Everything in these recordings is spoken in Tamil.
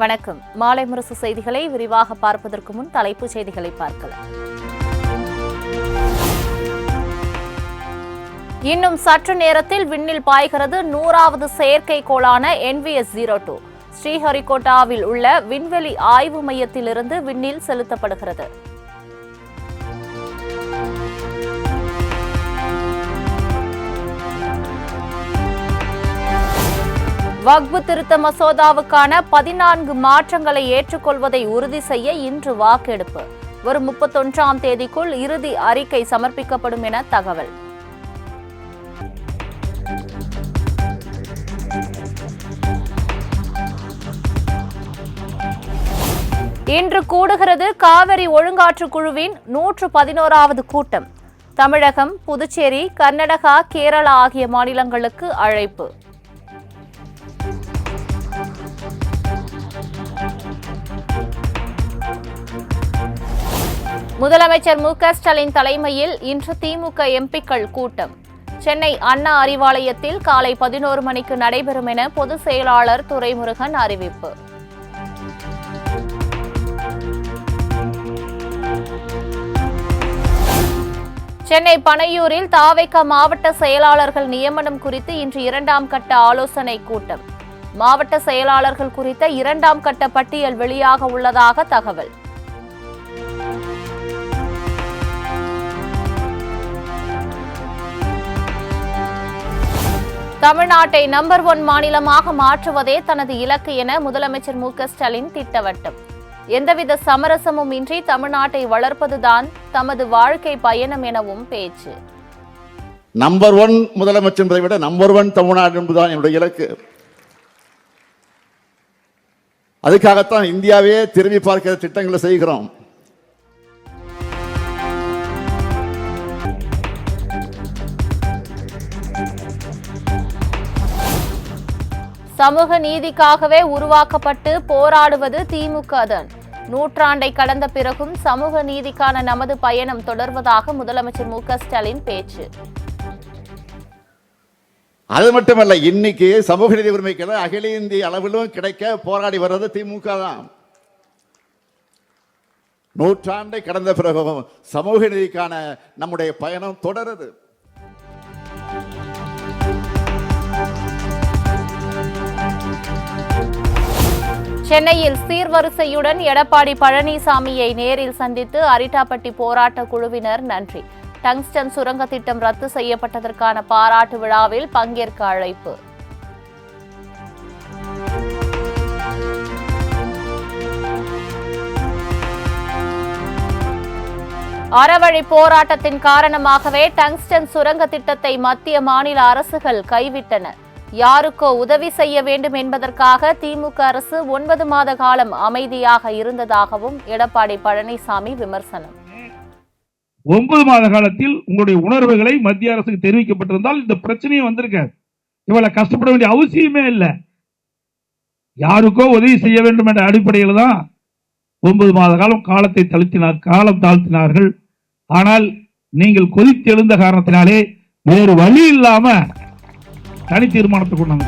வணக்கம். மாலை முரசு செய்திகளை விரிவாக பார்ப்பதற்கு முன் தலைப்புச் செய்திகளை பார்க்கலாம். இன்னும் சற்று நேரத்தில் விண்ணில் பாய்கிறது 100வது செயற்கைக்கோளான NVS-02. ஸ்ரீஹரிகோட்டாவில் உள்ள விண்வெளி ஆய்வு மையத்திலிருந்து விண்ணில் செலுத்தப்படுகிறது. வக்ஃப் திருத்த மசோதாவுக்கான 14 மாற்றங்களை ஏற்றுக்கொள்வதை உறுதி செய்ய இன்று வாக்கெடுப்பு. வரும் 31ஆம் தேதிக்குள் இறுதி அறிக்கை சமர்ப்பிக்கப்படும் என தகவல். இன்று கூடுகிறது காவிரி ஒழுங்காற்று குழுவின் 111வது கூட்டம். தமிழகம், புதுச்சேரி, கர்நாடகா, கேரளா ஆகிய மாநிலங்களுக்கு அழைப்பு. முதலமைச்சர் மு.க.ஸ்டாலின் தலைமையில் இன்று திமுக எம்பிக்கள் கூட்டம். சென்னை அண்ணா அறிவாலயத்தில் காலை 11 மணிக்கு நடைபெறும் என பொதுச் செயலாளர் துரைமுருகன் அறிவிப்பு. சென்னை பனையூரில் தாவேகா மாவட்ட செயலாளர்கள் நியமனம் குறித்து இன்று 2ஆம் கட்ட ஆலோசனை கூட்டம். மாவட்ட செயலாளர்கள் குறித்த 2ஆம் கட்ட பட்டியல் வெளியாக உள்ளதாக தகவல். தமிழ்நாட்டை நம்பர் 1 மாநிலமாக மாற்றுவதே தனது இலக்கு என முதலமைச்சர் மு.க.ஸ்டாலின் திட்டவட்டம். எந்தவித சமரசமும் இன்றி தமிழ்நாட்டை வளர்ப்பதுதான் தமது வாழ்க்கை பயணம் எனவும் பேச்சு. நம்பர் 1 முதலமைச்சர் என்பதை விட நம்பர் 1 தமிழ்நாடு என்பதுதான் என்னுடைய இலக்கு. அதுக்காகத்தான் இந்தியாவே திரும்பி பார்க்கிற திட்டங்களை செய்கிறோம். சமூக நீதிக்காகவே உருவாக்கப்பட்டு போராடுவது திமுக தான். நூற்றாண்டை கடந்த பிறகும் சமூக நீதிக்கான நமது பயணம் தொடர்வதாக முதலமைச்சர் மு.க.ஸ்டாலின் பேச்சு. அது மட்டுமல்ல, இன்னைக்கு சமூக நீதி உரிமைகளை அகில இந்திய அளவிலும் கிடைக்க போராடி வர்றது திமுக தான். நூற்றாண்டை கடந்த பிறகும் சமூக நீதிக்கான நம்முடைய பயணம் தொடருது. சென்னையில் சீர்வரிசையுடன் எடப்பாடி பழனிசாமியை நேரில் சந்தித்து அரிட்டாப்பட்டி போராட்ட குழுவினர் நன்றி. டங்ஸ்டன் சுரங்க திட்டம் ரத்து செய்யப்பட்டதற்கான பாராட்டு விழாவில் பங்கேற்க அழைப்பு. அறவழி போராட்டத்தின் காரணமாகவே டங்ஸ்டன் சுரங்க திட்டத்தை மத்திய மாநில அரசுகள் கைவிட்டன. யாருக்கோ உதவி செய்ய வேண்டும் என்பதற்காக திமுக அரசு 9 மாத காலம் அமைதியாக இருந்ததாகவும் எடப்பாடி பழனிசாமி விமர்சனம். 9 மாத காலத்தில் உங்களுடைய உணர்வுகளை மத்திய அரசுக்கு தெரிவிக்கப்பட்டிருந்தால் இந்த பிரச்சனையும் வந்திருக்காது. இவ்வளவு கஷ்டப்பட வேண்டிய அவசியமே இல்லை. யாருக்கோ உதவி செய்ய வேண்டும் என்ற அடிப்படையில் தான் 9 மாத காலம் காலம் தாழ்த்தினார்கள். ஆனால் நீங்கள் கொதித்து எழுந்த காரணத்தினாலே வேறு வழி இல்லாம தனி தீர்மானத்தை கொண்டாங்க.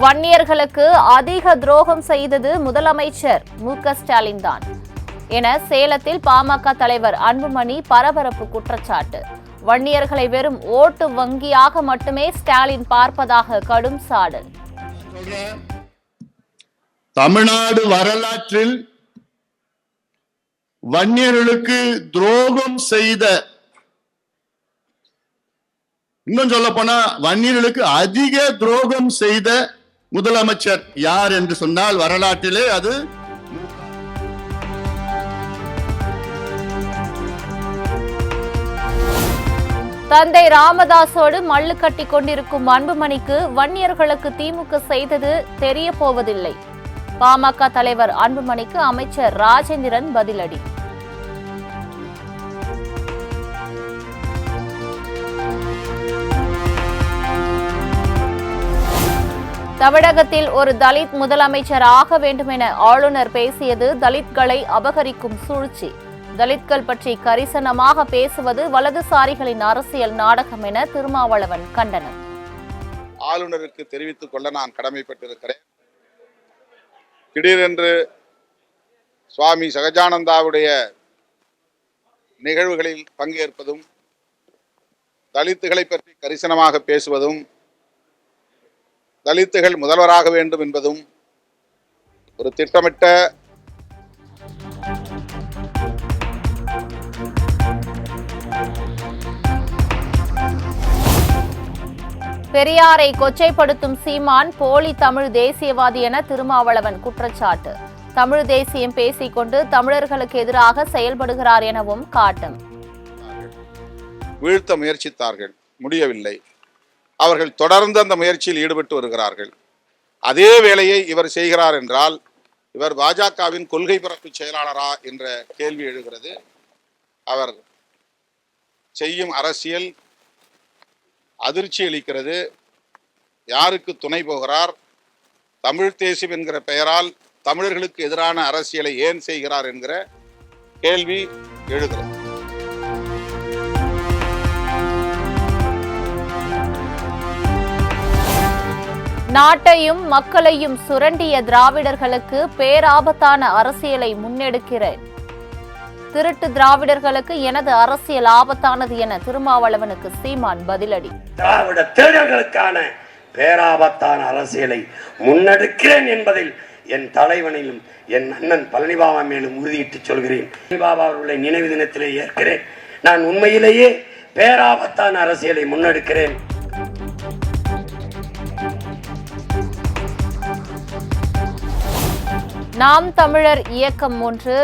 வன்னியர்களுக்கு அதிக துரோகம் செய்தது முதலமைச்சர் மு.க.ஸ்டாலின் தான் என சேலத்தில் பாமக தலைவர் அன்புமணி பரபரப்பு குற்றச்சாட்டு. வன்னியர்களை வெறும் ஓட்டு வங்கியாக மட்டுமே ஸ்டாலின் பார்ப்பதாக கடும் சாடல். தமிழ்நாடு வரலாற்றில் வன்னியர்களுக்கு துரோகம் செய்த, இன்னும் சொல்ல போனா வன்னியர்களுக்கு அதிக துரோகம் செய்த முதலமைச்சர் யார் என்று சொன்னால் வரலாற்றிலே அது தந்தை ராமதாசோடு மல்லு கட்டி கொண்டிருக்கும் அன்புமணிக்கு வன்னியர்களுக்கு திமுக செய்தது தெரிய போவதில்லை. பாமக தலைவர் அன்புமணிக்கு அமைச்சர் ராஜேந்திரன் பதிலடி. தமிழகத்தில் ஒரு தலித் முதலமைச்சர் ஆக வேண்டும் என ஆளுநர் பேசியது தலித்களை அபகரிக்கும் சூழ்ச்சி. தலித்கள் பற்றி கரிசனமாக பேசுவது வலதுசாரிகளின் அரசியல் நாடகம் என திருமாவளவன் கண்டனம். ஆளுநருக்கு தெரிவித்துக் கொள்ள நான் கடமைப்பட்டிருக்கிறேன். திடீரென்று சுவாமி சகஜானந்தாவுடைய நிகழ்வுகளில் பங்கேற்பதும் தலித்துகளை பற்றி கரிசனமாக பேசுவதும் தலித்துகள் முதல்வராக வேண்டும் என்பதும் ஒரு திட்டமிட்ட பெரியாரை கொச்சைப்படுத்தும் சீமான் போலி தமிழ் தேசியவாதி என திருமாவளவன் குற்றச்சாட்டு. தமிழ் தேசியம் பேசிக்கொண்டு தமிழர்களுக்கு எதிராக செயல்படுகிறார் எனவும் காட்டும். வீழ்த்த முயற்சித்தார்கள், முடியவில்லை. அவர்கள் தொடர்ந்து அந்த முயற்சியில் ஈடுபட்டு வருகிறார்கள். அதே வேளையை இவர் செய்கிறார் என்றால் இவர் பாஜகவின் கொள்கை பரப்பு செயலாளரா என்ற கேள்வி எழுகிறது. அவர் செய்யும் அரசியல் அதிர்ச்சி அளிக்கிறது. யாருக்கு துணை போகிறார்? தமிழ் தேசியம் என்கிற பெயரால் தமிழர்களுக்கு எதிரான அரசியலை ஏன் செய்கிறார் என்கிற கேள்வி எழுகிறது. நாட்டையும் மக்களையும் சுரண்டிய திராவிடர்களுக்கு பேராபத்தான அரசியலை முன்னெடுக்கிறேன். திருட்டு திராவிடர்களுக்கு எனது அரசியல் ஆபத்தானது என திருமாவளவனுக்கு சீமான் பதிலடி. திராவிட தேர்தல்களுக்கான பேராபத்தான அரசியலை முன்னெடுக்கிறேன் என்பதில் என் தலைவனிலும் என் அண்ணன் பழனிபாபா மேலும் உறுதியிட்டு சொல்கிறேன். பழனிபாபா அவர்களை நினைவு தினத்திலே ஏற்கிறேன். நான் உண்மையிலேயே பேராபத்தான அரசியலை முன்னெடுக்கிறேன். நாம் தமிழர் இயக்கம் ஒன்று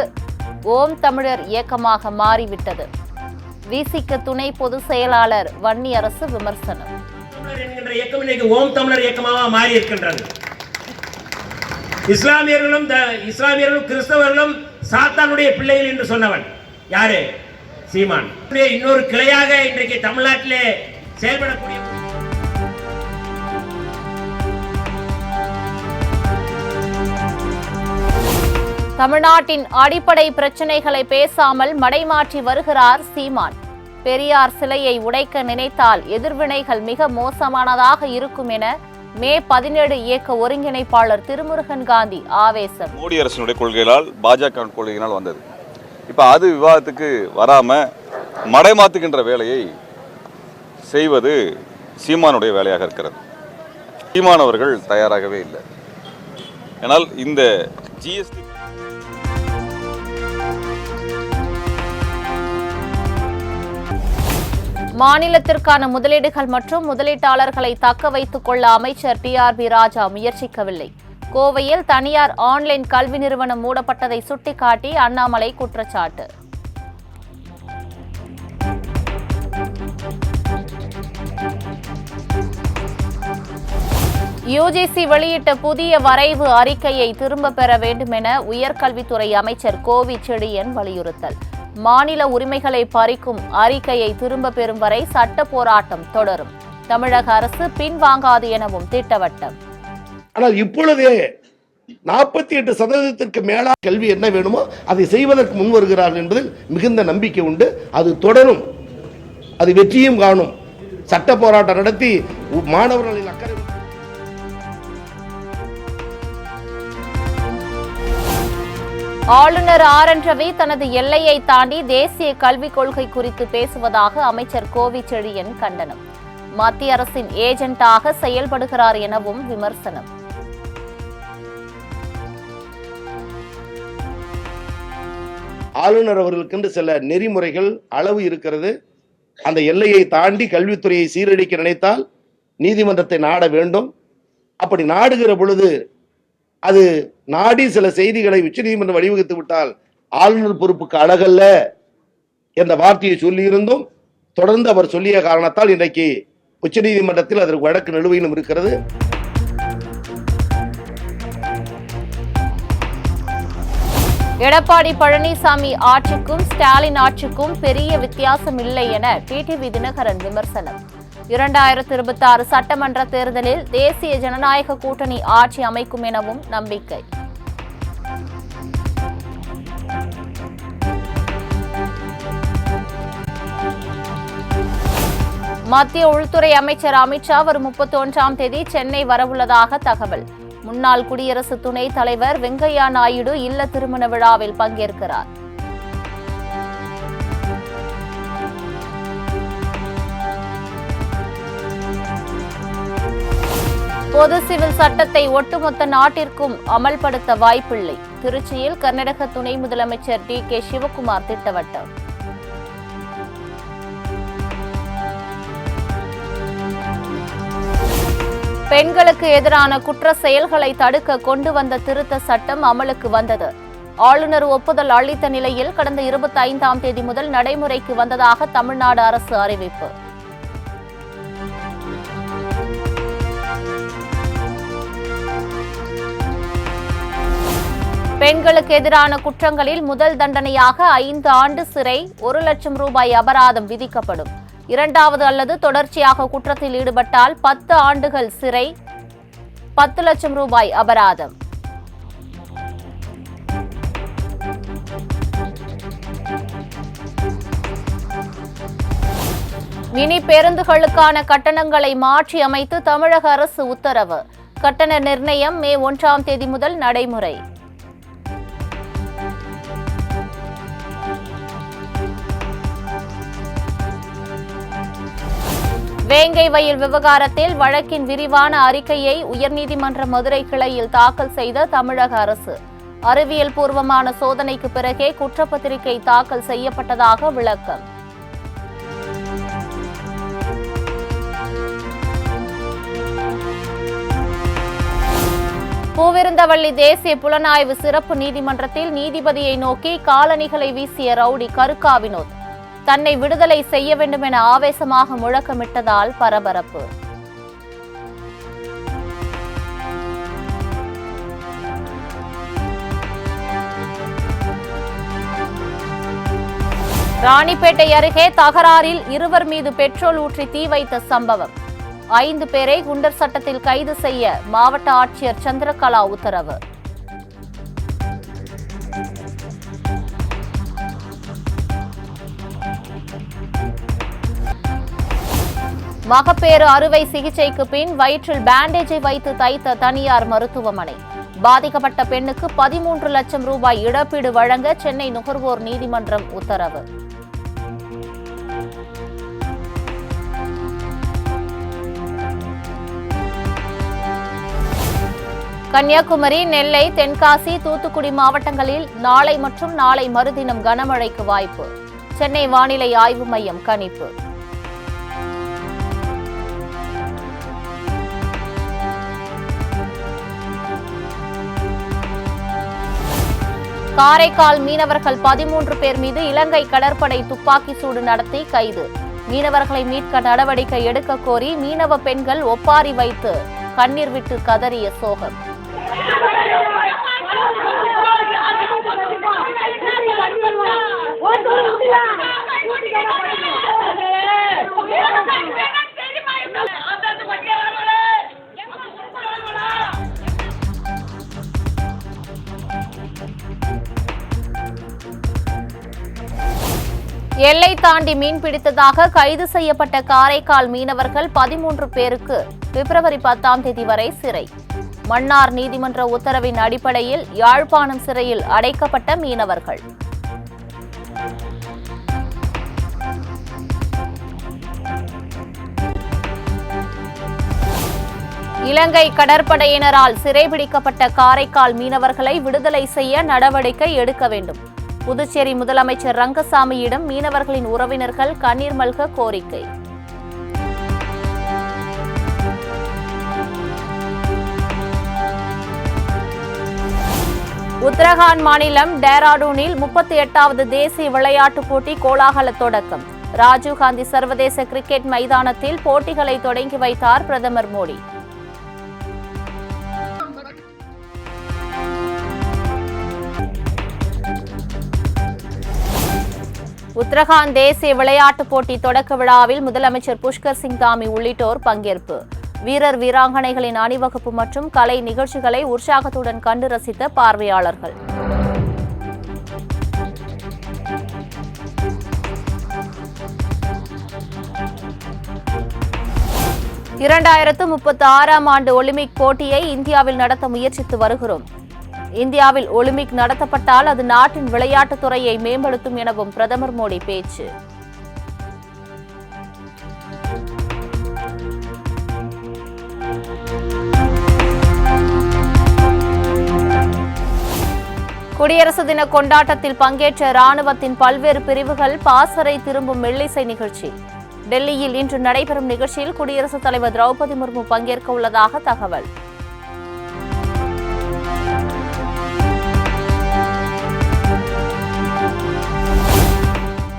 ஓம் தமிழர் இயக்கமாக மாறிவிட்டது. விசிக துணை பொதுச் செயலாளர் வன்னியரசு விமர்சனம். ஓம் தமிழர் இயக்கமாக மாறி இருக்கின்றது. இஸ்லாமியர்களும் கிறிஸ்தவர்களும் சாத்தானுடைய பிள்ளைகள் என்று சொன்னவன் யாரு? சீமான். இன்னொரு கிளையாக இன்றைக்கு தமிழ்நாட்டிலே செயல்படக்கூடிய தமிழ்நாட்டின் அடிப்படை பிரச்சனைகளை பேசாமல் மடைமாற்றி வருகிறார் சீமான். பெரியார் சிலையை உடைக்க நினைத்தால் எதிர்வினைகள் மிக மோசமானதாக இருக்கும் என மே 17 இயக்க ஒருங்கிணைப்பாளர் திருமுருகன் காந்தி ஆவேசம். மோடி அரசினுடைய கொள்கைகளால் பாஜக கொள்கையினால் வந்தது. இப்போ அது விவாதத்துக்கு வராம மடைமாத்துகின்ற வேலையை செய்வது சீமானுடைய வேலையாக இருக்கிறது. சீமான் அவர்கள் தயாராகவே இல்லை. ஆனால் இந்த ஜிஎஸ்டி மாநிலத்திற்கான முதலீடுகள் மற்றும் முதலீட்டாளர்களை தக்க வைத்துக் கொள்ள அமைச்சர் டிஆர்பி ராஜா முயற்சிக்கவில்லை. கோவையில் தனியார் ஆன்லைன் கல்வி நிறுவனம் மூடப்பட்டதை சுட்டிக்காட்டி அண்ணாமலை குற்றச்சாட்டு. யுஜிசி வெளியிட்ட புதிய வரைவு அறிக்கையை திரும்ப பெற வேண்டும் என உயர்கல்வித்துறை அமைச்சர் கோவி செழியன் வலியுறுத்தல். மாநில உரிமைகளை பறிக்கும் அறிக்கையை திரும்ப பெறும் வரை சட்ட போராட்டம் தொடரும். தமிழக அரசு பின்வாங்காது எனவும் திட்டவட்டம். ஆனால் இப்பொழுதே 48% மேலான கல்வி என்ன வேணுமோ அதை செய்வதற்கு முன் வருகிறார்கள் என்பதில் மிகுந்த நம்பிக்கை உண்டு. அது தொடரும், அது வெற்றியும் காணும். சட்ட போராட்டம் நடத்தி மாணவர்களின் அக்கறை. ஆளுநர் ஆர்.என். ரவி தனது எல்லையை தாண்டி தேசிய கல்விக் கொள்கை குறித்து பேசுவதாக அமைச்சர் கோவி செழியன் கண்டனம். மத்திய அரசின் ஏஜென்டாக செயல்படுகிறார் எனவும் விமர்சனம். ஆளுநர் அவர்களுக்கென்று சில நெறிமுறைகள் அளவு இருக்கிறது. அந்த எல்லையை தாண்டி கல்வித்துறையை சீரழிக்க நினைத்தால் நீதிமன்றத்தை நாட வேண்டும். அப்படி நாடுகிற பொழுது அது நாடி சில செய்திகளை உச்சநீதிமன்றம் வழிவகுத்து விட்டால் ஆளுநர் பொறுப்புக்கு அழகல்ல என்ற வார்த்தையை சொல்லியிருந்தும் தொடர்ந்து அவர் சொல்லிய காரணத்தால் இன்றைக்கு உச்சநீதிமன்றத்தில் அதற்கு வழக்கு நிலுவையிலும் இருக்கிறது. எடப்பாடி பழனிசாமி ஆட்சிக்கும் ஸ்டாலின் ஆட்சிக்கும் பெரிய வித்தியாசம் இல்லை என டிடிவி தினகரன் விமர்சனம். 2026 சட்டமன்ற தேர்தலில் தேசிய ஜனநாயக கூட்டணி ஆட்சி அமைக்கும் எனவும் நம்பிக்கை. மத்திய உள்துறை அமைச்சர் அமித்ஷா வரும் 31ஆம் தேதி சென்னை வரவுள்ளதாக தகவல். முன்னாள் குடியரசு துணைத் தலைவர் வெங்கையா நாயுடு இல்ல திருமண விழாவில் பங்கேற்கிறார். பொது சிவில் சட்டத்தை ஒட்டுமொத்த நாட்டிற்கும் அமல்படுத்த வாய்ப்பில்லை. திருச்சியில் கர்நாடக துணை முதலமைச்சர் டி.கே. சிவக்குமார் திட்டவட்டம். பெண்களுக்கு எதிரான குற்ற செயல்களை தடுக்க கொண்டு வந்த திருத்த சட்டம் அமலுக்கு வந்தது. ஆளுநர் ஒப்புதல் அளித்த நிலையில் கடந்த 25ஆம் தேதி முதல் நடைமுறைக்கு வந்ததாக தமிழ்நாடு அரசு அறிவிப்பு. பெண்களுக்கு எதிரான குற்றங்களில் முதல் தண்டனையாக 5 ஆண்டு சிறை, 1 லட்சம் ரூபாய் அபராதம் விதிக்கப்படும். இரண்டாவது அல்லது தொடர்ச்சியாக குற்றத்தில் ஈடுபட்டால் 10 ஆண்டுகள் சிறை, 10 லட்சம் ரூபாய் அபராதம். மினி பேருந்துகளுக்கான கட்டணங்களை மாற்றி அமைத்து தமிழக அரசு உத்தரவு. கட்டண நிர்ணயம் மே 1ஆம் தேதி முதல் நடைமுறை. வேங்கை வயல் விவகாரத்தில் வழக்கின் விரிவான அறிக்கையை உயர்நீதிமன்ற மதுரை கிளையில் தாக்கல் செய்த தமிழக அரசு. அறிவியல் பூர்வமான சோதனைக்கு பிறகே குற்றப்பத்திரிகை தாக்கல் செய்யப்பட்டதாக விளக்கம். பூவிருந்தவள்ளி தேசிய புலனாய்வு சிறப்பு நீதிமன்றத்தில் நீதிபதியை நோக்கி காலணிகளை வீசிய ரவுடி கருக்கா வினோத் தன்னை விடுதலை செய்ய வேண்டும் என ஆவேசமாக முழக்கமிட்டதால் பரபரப்பு. ராணிப்பேட்டை அருகே தகராறில் 2 மீது பெட்ரோல் ஊற்றி தீ வைத்த சம்பவம். 5 பேரை குண்டர் சட்டத்தில் கைது செய்ய மாவட்ட ஆட்சியர் சந்திரகலா உத்தரவு. மகப்பேறு அறுவை சிகிச்சைக்கு பின் வயிற்றில் பேண்டேஜை வைத்து தைத்த தனியார் மருத்துவமனை. பாதிக்கப்பட்ட பெண்ணுக்கு 13 லட்சம் ரூபாய் இழப்பீடு வழங்க சென்னை நுகர்வோர் நீதிமன்றம் உத்தரவு. கன்னியாகுமரி, நெல்லை, தென்காசி, தூத்துக்குடி மாவட்டங்களில் நாளை மற்றும் நாளை மறுதினம் கனமழைக்கு வாய்ப்பு. சென்னை வானிலை ஆய்வு மையம் கணிப்பு. காரைக்கால் மீனவர்கள் 13 பேர் மீது இலங்கை கடற்படை துப்பாக்கி சூடு நடத்தி கைது. மீனவர்களை மீட்க நடவடிக்கை எடுக்க கோரி மீனவ பெண்கள் ஒப்பாரி வைத்து கண்ணீர் விட்டு கதறிய சோகம். எல்லை தாண்டி மீன் பிடித்ததாக கைது செய்யப்பட்ட காரைக்கால் மீனவர்கள் 13 பேருக்கு பிப்ரவரி 10ஆம் தேதி வரை சிறை. மன்னார் நீதிமன்ற உத்தரவின் அடிப்படையில் யாழ்ப்பாணம் சிறையில் அடைக்கப்பட்ட மீனவர்கள். இலங்கை கடற்படையினரால் சிறைபிடிக்கப்பட்ட காரைக்கால் மீனவர்களை விடுதலை செய்ய நடவடிக்கை எடுக்க வேண்டும். புதுச்சேரி முதலமைச்சர் ரங்கசாமியிடம் மீனவர்களின் உறவினர்கள் கண்ணீர் மல்க கோரிக்கை. உத்தரகாண்ட் மாநிலம் டேராடூனில் 38வது தேசிய விளையாட்டுப் போட்டி கோலாகல தொடக்கம். ராஜீவ்காந்தி சர்வதேச கிரிக்கெட் மைதானத்தில் போட்டிகளை தொடங்கி வைத்தார் பிரதமர் மோடி. உத்தரகாண்ட் தேசிய விளையாட்டுப் போட்டி தொடக்க விழாவில் முதலமைச்சர் புஷ்கர் சிங் தாமி உள்ளிட்டோர் பங்கேற்பு. வீரர் வீராங்கனைகளின் அணிவகுப்பு மற்றும் கலை நிகழ்ச்சிகளை உற்சாகத்துடன் கண்டு ரசித்த பார்வையாளர்கள். 2036 ஆண்டு ஒலிம்பிக் போட்டியை இந்தியாவில் நடத்த முயற்சித்து வருகிறோம். இந்தியாவில் ஒலிம்பிக் நடத்தப்பட்டால் அது நாட்டின் விளையாட்டுத் துறையை மேம்படுத்தும் எனவும் பிரதமர் மோடி பேச்சு. குடியரசு தின கொண்டாட்டத்தில் பங்கேற்ற ராணுவத்தின் பல்வேறு பிரிவுகள் பாசறை திரும்பும் மெல்லிசை நிகழ்ச்சி. டெல்லியில் இன்று நடைபெறும் நிகழ்ச்சியில் குடியரசுத் தலைவர் திரௌபதி முர்மு பங்கேற்க உள்ளதாக தகவல்.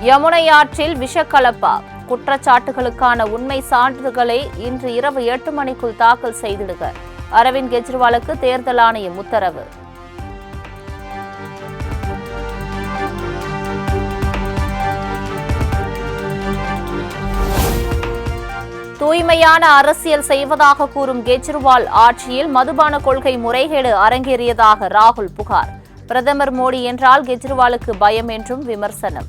யமுனை ஆற்றில் விஷக்கலப்பா குற்றச்சாட்டுகளுக்கான உண்மை சான்றுகளை இன்று இரவு 8 மணிக்குள் தாக்கல் செய்திடுக. அரவிந்த் கெஜ்ரிவாலுக்கு தேர்தல் ஆணையம் உத்தரவு. தூய்மையான அரசியல் செய்வதாக கூறும் கெஜ்ரிவால் ஆட்சியில் மதுபான கொள்கை முறைகேடு அரங்கேறியதாக ராகுல் புகார். பிரதமர் மோடி என்றால் கெஜ்ரிவாலுக்கு பயம் என்றும் விமர்சனம்.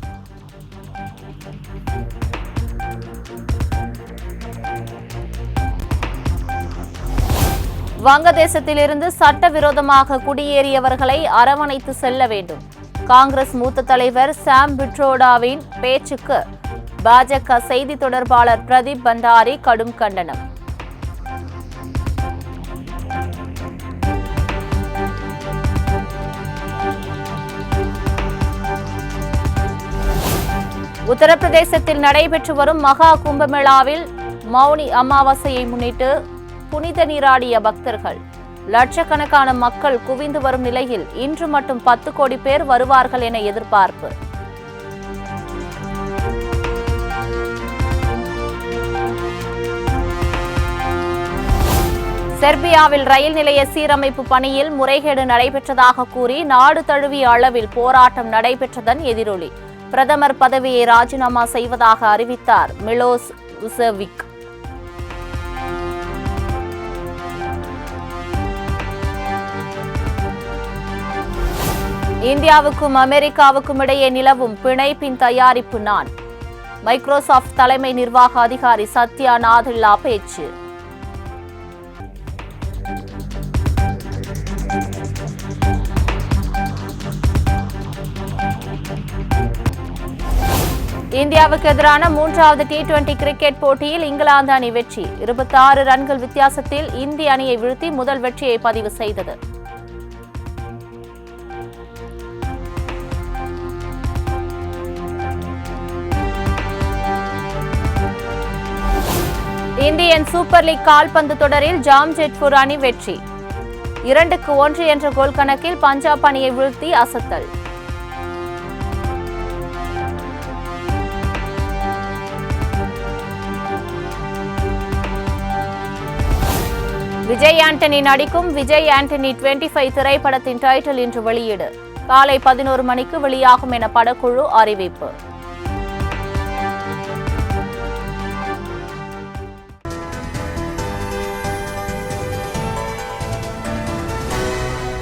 வங்கதேசத்திலிருந்து சட்டவிரோதமாக குடியேறியவர்களை அரவணைத்து செல்ல வேண்டும். காங்கிரஸ் மூத்த தலைவர் சாம் பிட்ரோடாவின் பேச்சுக்கு பாஜக செய்தி தொடர்பாளர் பிரதீப் பண்டாரி கடும் கண்டனம். உத்தரப்பிரதேசத்தில் நடைபெற்று வரும் மகா கும்பமேளாவில் மௌனி அமாவாசையை முன்னிட்டு புனித நீராடிய பக்தர்கள். லட்சக்கணக்கான மக்கள் குவிந்து வரும் நிலையில் இன்று மட்டும் 10 கோடி பேர் வருவார்கள் என எதிர்பார்ப்பு. செர்பியாவில் ரயில் நிலைய சீரமைப்பு பணியில் முறைகேடு நடைபெற்றதாக கூறி நாடு தழுவிய அளவில் போராட்டம் நடைபெற்றதன் எதிரொலி. பிரதமர் பதவியை ராஜினாமா செய்வதாக அறிவித்தார் மிலோஸ் வுசெவிக். இந்தியாவுக்கும் அமெரிக்காவுக்கும் இடையே நிலவும் பிணைப்பின் தயாரிப்பு நான். மைக்ரோசாப்ட் தலைமை நிர்வாக அதிகாரி சத்யா நாதெல்லா பேச்சு. இந்தியாவுக்கு எதிரான 3வது T20 கிரிக்கெட் போட்டியில் இங்கிலாந்து அணி வெற்றி. 26 ரன்கள் வித்தியாசத்தில் இந்திய அணியை வீழ்த்தி முதல் வெற்றியை பதிவு செய்தது. இந்தியன் சூப்பர் லீக் கால்பந்து தொடரில் ஜாம்ஷெட்பூர் அணி வெற்றி. 2-1 என்ற கோல் கணக்கில் பஞ்சாப் அணியை வீழ்த்தி அசத்தல். விஜய் ஆண்டனி நடிக்கும் விஜய் ஆண்டனி 25 திரைப்படத்தின் டைட்டில் இன்று வெளியீடு. காலை 11 மணிக்கு வெளியாகும் என படக்குழு அறிவிப்பு.